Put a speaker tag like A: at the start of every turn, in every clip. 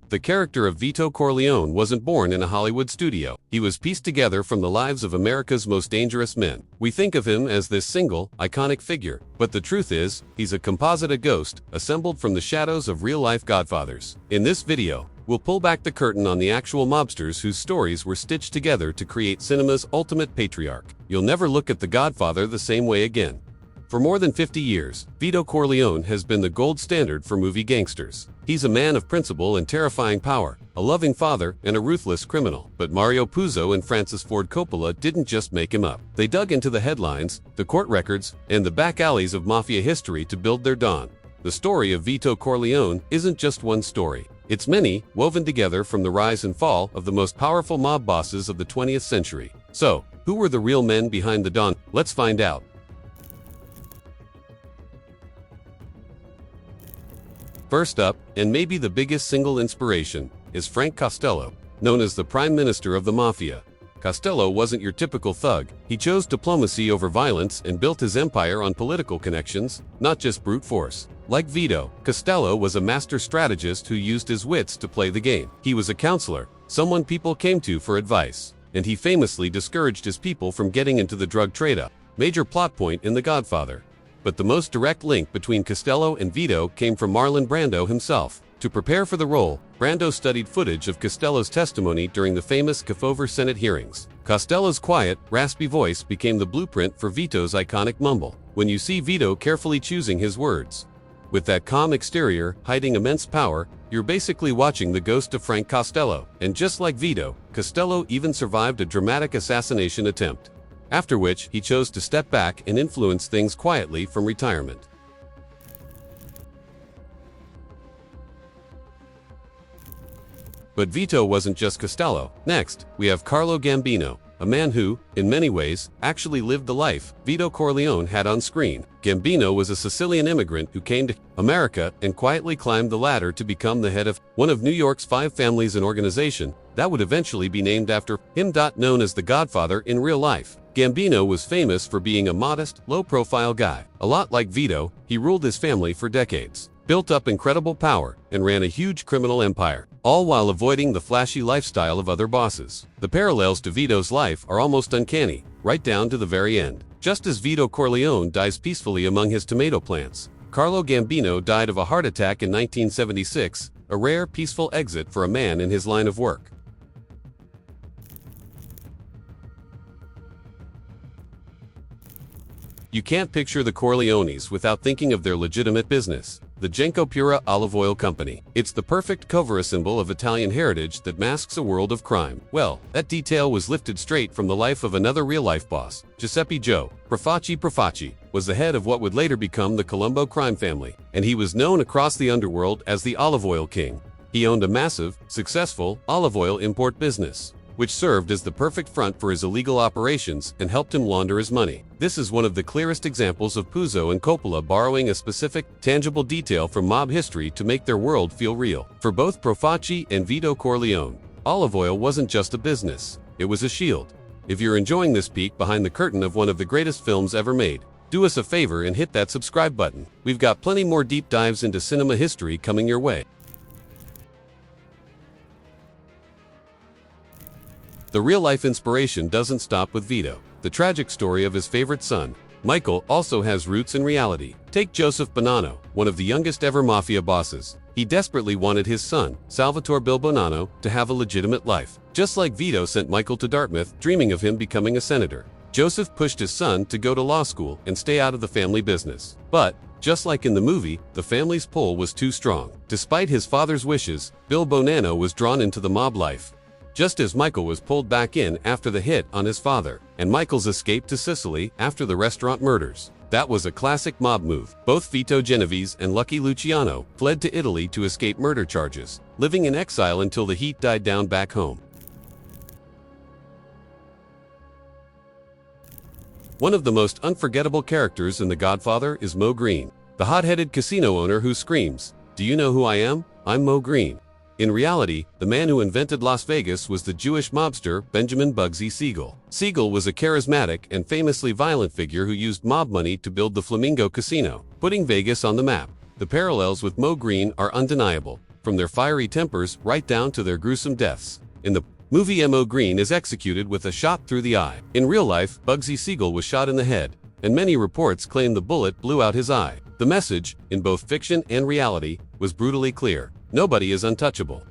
A: The character of Vito Corleone wasn't born in a Hollywood studio. He was pieced together from the lives of America's most dangerous men. We think of him as this single, iconic figure, but the truth is, he's a composite, a ghost, assembled from the shadows of real-life godfathers. In this video, we'll pull back the curtain on the actual mobsters whose stories were stitched together to create cinema's ultimate patriarch. You'll never look at The Godfather the same way again. For more than 50 years, Vito Corleone has been the gold standard for movie gangsters. He's a man of principle and terrifying power, a loving father and a ruthless criminal. But Mario Puzo and Francis Ford Coppola didn't just make him up. They dug into the headlines, the court records, and the back alleys of Mafia history to build their Don. The story of Vito Corleone isn't just one story. It's many, woven together from the rise and fall of the most powerful mob bosses of the 20th century. So, who were the real men behind the Don? Let's find out. First up, and maybe the biggest single inspiration, is Frank Costello, known as the Prime Minister of the Mafia. Costello wasn't your typical thug. He chose diplomacy over violence and built his empire on political connections, not just brute force. Like Vito, Costello was a master strategist who used his wits to play the game. He was a counselor, someone people came to for advice, and he famously discouraged his people from getting into the drug trade-up. Major plot point in The Godfather. But the most direct link between Costello and Vito came from Marlon Brando himself. To prepare for the role, Brando studied footage of Costello's testimony during the famous Godfather Senate hearings. Costello's quiet, raspy voice became the blueprint for Vito's iconic mumble. When you see Vito carefully choosing his words, with that calm exterior hiding immense power, you're basically watching the ghost of Frank Costello. And just like Vito, Costello even survived a dramatic assassination attempt, after which he chose to step back and influence things quietly from retirement. But Vito wasn't just Costello. Next, we have Carlo Gambino, a man who, in many ways, actually lived the life Vito Corleone had on screen. Gambino was a Sicilian immigrant who came to America and quietly climbed the ladder to become the head of one of New York's 5 families, an organization that would eventually be named after him. Known as the Godfather in real life, Gambino was famous for being a modest, low-profile guy. A lot like Vito, he ruled his family for decades, built up incredible power, and ran a huge criminal empire, all while avoiding the flashy lifestyle of other bosses. The parallels to Vito's life are almost uncanny, right down to the very end. Just as Vito Corleone dies peacefully among his tomato plants, Carlo Gambino died of a heart attack in 1976, a rare, peaceful exit for a man in his line of work. You can't picture the Corleones without thinking of their legitimate business, the Genco Pura olive oil company. It's the perfect cover symbol of Italian heritage that masks a world of crime. Well, that detail was lifted straight from the life of another real-life boss. Giuseppe Joe Profaci was the head of what would later become the Colombo crime family, and he was known across the underworld as the olive oil king. He owned a massive, successful olive oil import business, which served as the perfect front for his illegal operations and helped him launder his money. This is one of the clearest examples of Puzo and Coppola borrowing a specific, tangible detail from mob history to make their world feel real. For both Profaci and Vito Corleone, olive oil wasn't just a business, it was a shield. If you're enjoying this peek behind the curtain of one of the greatest films ever made, do us a favor and hit that subscribe button. We've got plenty more deep dives into cinema history coming your way. The real-life inspiration doesn't stop with Vito. The tragic story of his favorite son, Michael, also has roots in reality. Take Joseph Bonanno, one of the youngest ever mafia bosses. He desperately wanted his son, Salvatore Bill Bonanno, to have a legitimate life. Just like Vito sent Michael to Dartmouth, dreaming of him becoming a senator, Joseph pushed his son to go to law school and stay out of the family business. But, just like in the movie, the family's pull was too strong. Despite his father's wishes, Bill Bonanno was drawn into the mob life, just as Michael was pulled back in after the hit on his father, and Michael's escape to Sicily after the restaurant murders. That was a classic mob move. Both Vito Genovese and Lucky Luciano fled to Italy to escape murder charges, living in exile until the heat died down back home. One of the most unforgettable characters in The Godfather is Moe Greene, the hot-headed casino owner who screams, "Do you know who I am? I'm Moe Greene." In reality, the man who invented Las Vegas was the Jewish mobster Benjamin Bugsy Siegel. Siegel was a charismatic and famously violent figure who used mob money to build the Flamingo Casino, putting Vegas on the map. The parallels with Moe Greene are undeniable. from their fiery tempers right down to their gruesome deaths. In the movie, M.O. Green is executed with a shot through the eye. In real life, Bugsy Siegel was shot in the head, and many reports claim the bullet blew out his eye. The message, in both fiction and reality, was brutally clear. Nobody is untouchable.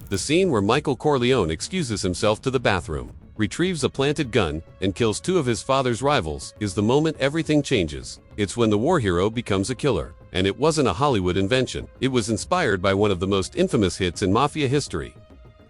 A: The scene where Michael Corleone excuses himself to the bathroom, retrieves a planted gun, and kills two of his father's rivals is the moment everything changes. It's when the war hero becomes a killer. And it wasn't a Hollywood invention. It was inspired by one of the most infamous hits in Mafia history.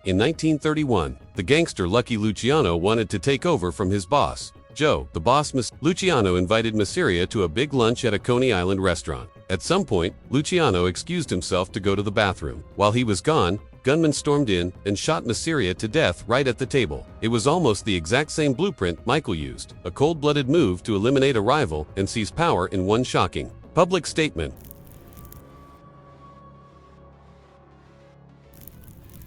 A: In 1931, the gangster Lucky Luciano wanted to take over from his boss, Joe, the boss. Luciano invited Masseria to a big lunch at a Coney Island restaurant. At some point, Luciano excused himself to go to the bathroom. While he was gone, gunmen stormed in and shot Masseria to death right at the table. It was almost the exact same blueprint Michael used, a cold-blooded move to eliminate a rival and seize power in one shocking public statement.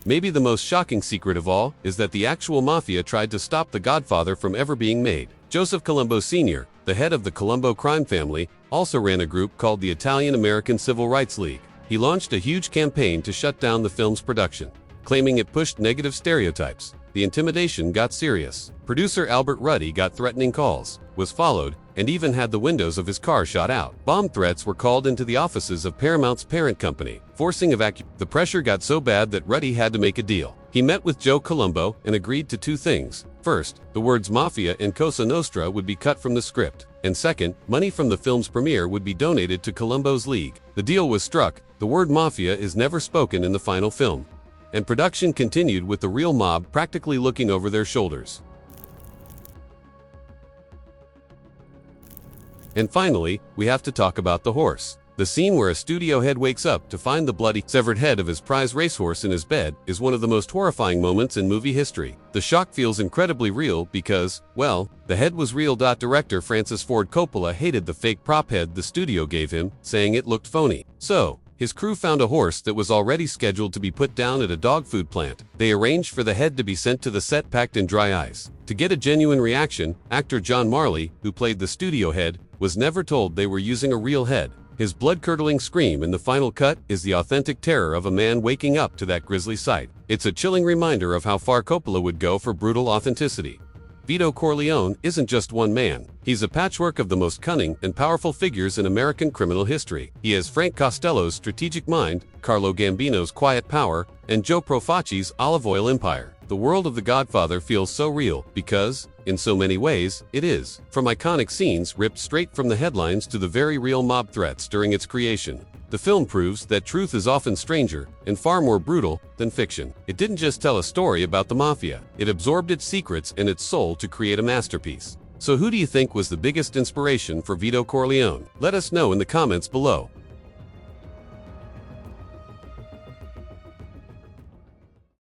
A: Maybe the most shocking secret of all is that the actual Mafia tried to stop The Godfather from ever being made. Joseph Colombo Sr., the head of the Colombo crime family, also ran a group called the Italian-American Civil Rights League. He launched a huge campaign to shut down the film's production, claiming it pushed negative stereotypes. The intimidation got serious. Producer Albert Ruddy got threatening calls, was followed, and even had the windows of his car shot out. Bomb threats were called into the offices of Paramount's parent company, forcing evacuation. The pressure got so bad that Ruddy had to make a deal. He met with Joe Colombo and agreed to two things. First, the words Mafia and Cosa Nostra would be cut from the script. And second, money from the film's premiere would be donated to Colombo's league. The deal was struck. The word Mafia is never spoken in the final film. And production continued with the real mob practically looking over their shoulders. And finally, we have to talk about the horse. The scene where a studio head wakes up to find the bloody, severed head of his prize racehorse in his bed is one of the most horrifying moments in movie history. The shock feels incredibly real because, well, the head was real. Director Francis Ford Coppola hated the fake prop head the studio gave him, saying it looked phony. So, his crew found a horse that was already scheduled to be put down at a dog food plant. They arranged for the head to be sent to the set packed in dry ice. To get a genuine reaction, actor John Marley, who played the studio head, was never told they were using a real head. His blood-curdling scream in the final cut is the authentic terror of a man waking up to that grisly sight. It's a chilling reminder of how far Coppola would go for brutal authenticity. Vito Corleone isn't just one man. He's a patchwork of the most cunning and powerful figures in American criminal history. He has Frank Costello's strategic mind, Carlo Gambino's quiet power, and Joe Profaci's olive oil empire. The world of The Godfather feels so real because, in so many ways, it is. From iconic scenes ripped straight from the headlines to the very real mob threats during its creation, the film proves that truth is often stranger and far more brutal than fiction. It didn't just tell a story about the Mafia, it absorbed its secrets and its soul to create a masterpiece. So who do you think was the biggest inspiration for Vito Corleone? Let us know in the comments below.